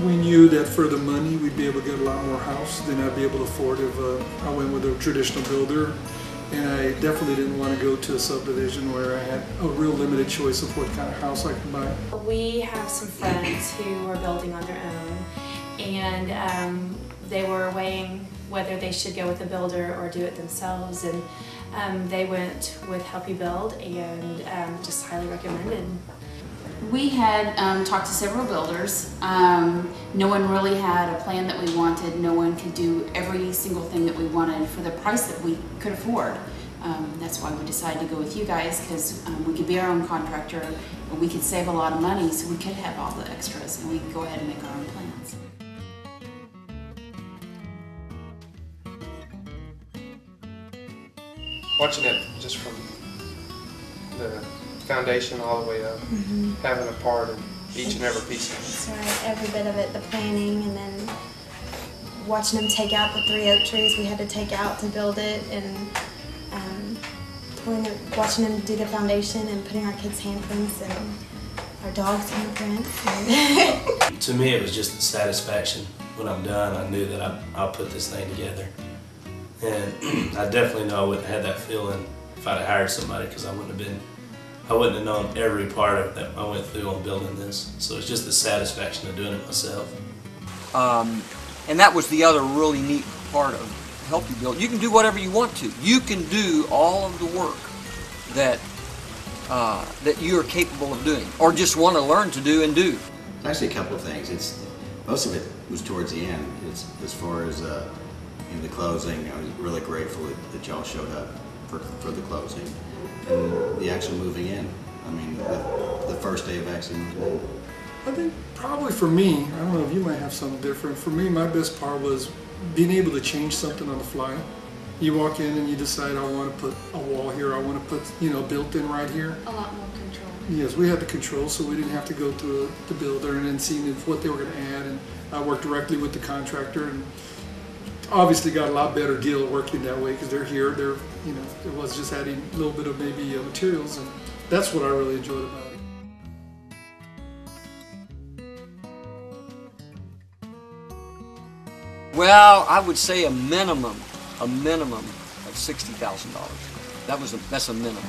We knew that for the money we'd be able to get a lot more house than I'd be able to afford if I went with a traditional builder. And I definitely didn't want to go to a subdivision where I had a real limited choice of what kind of house I could buy. We have some friends who are building on their own, and they were weighing whether they should go with a builder or do it themselves, and they went with Help You Build, and just highly recommended. We had talked to several builders. No one really had a plan that we wanted. No one could do every single thing that we wanted for the price that we could afford. That's why we decided to go with you guys, because we could be our own contractor and we could save a lot of money, so we could have all the extras and we could go ahead and make our own plans. Watching it just from the foundation all the way up, having a part in each and every piece of it. That's right, every bit of it, the planning, and then watching them take out the 3 oak trees we had to take out to build it, and watching them do the foundation and putting our kids' handprints and our dogs' handprints. To me, it was just the satisfaction. When I'm done, I knew that I'll put this thing together. And I definitely know I wouldn't have had that feeling if I'd have hired somebody, because I wouldn't have known every part of that I went through on building this. So it's just the satisfaction of doing it myself. And that was the other really neat part of Help You Build. You can do whatever you want to. You can do all of the work that that you are capable of doing, or just want to learn to do and do. Actually, a couple of things. Most of it was towards the end. As far as in the closing, I was really grateful that y'all showed up for the closing. And the actual moving in. I mean, the first day of actually moving in. I think probably for me, I don't know if you might have something different. For me, my best part was being able to change something on the fly. You walk in and you decide, I want to put a wall here, I want to put, built-in right here. A lot more control. Yes, we had the control, so we didn't have to go to the builder and then seeing what they were going to add. And I worked directly with the contractor, and obviously got a lot better deal working that way, because they're here. It was just adding a little bit of maybe materials, and that's what I really enjoyed about it. Well, I would say a minimum of $60,000. That's a minimum.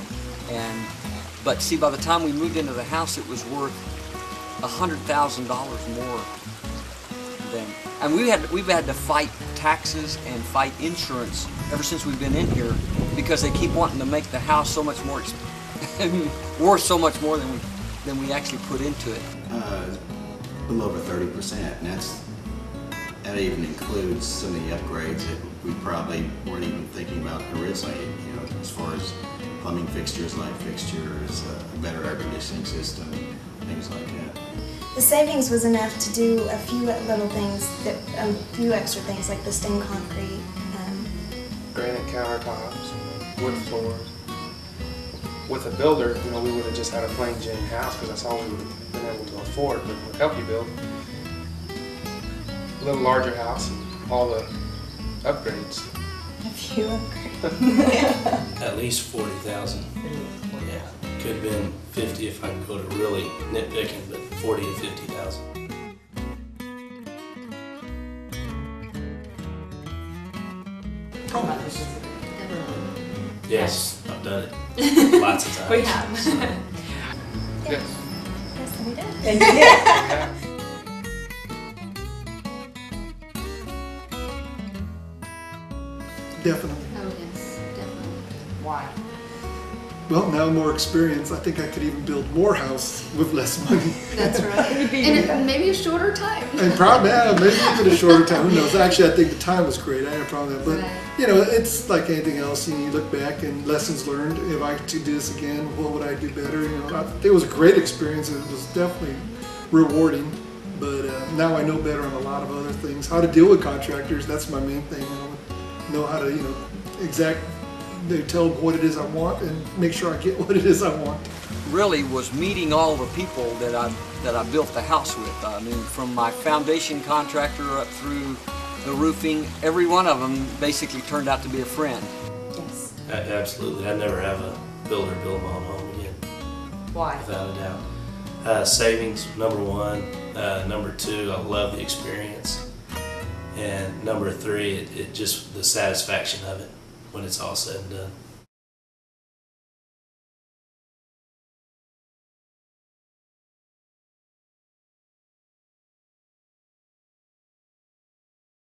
But see, by the time we moved into the house, it was worth $100,000 more than. And we've had to fight taxes and fight insurance ever since we've been in here, because they keep wanting to make the house so much more worth so much more than we actually put into it. A little over 30%, and that even includes some of the upgrades that we probably weren't even thinking about originally. As far as plumbing fixtures, light fixtures, a better air conditioning system, things like that. The savings was enough to do a few little things, a few extra things like the stained concrete. Granite countertops, wood floors. With a builder, we would have just had a plain Jane house, because that's all we would have been able to afford. But with Help You Build, a little larger house and all the upgrades. A few upgrades. At least 40,000. Yeah, could have been 50 if I could go to really nitpicking, but 40 to 50,000. Yes, I've done it lots of times. We have. Yes. Yes, we did. And you did. Yeah. Definitely. Oh yes, definitely. Why? Well, now more experience, I think I could even build more house with less money. That's right. And maybe a shorter time. And probably, maybe even a shorter time, who knows. Actually, I think the time was great, I had a problem with that. But, it's like anything else, you look back and lessons learned. If I could do this again, what would I do better? I think it was a great experience, and it was definitely rewarding. But now I know better on a lot of other things. How to deal with contractors, that's my main thing. I know how to, they tell them what it is I want and make sure I get what it is I want. Really was meeting all the people that I built the house with. I mean, from my foundation contractor up through the roofing, every one of them basically turned out to be a friend. Yes. Absolutely. I'd never have a builder build my own home again. Why? Without a doubt. Savings, number one. Number 2, I love the experience. And number 3, it just the satisfaction of it when it's all said and done.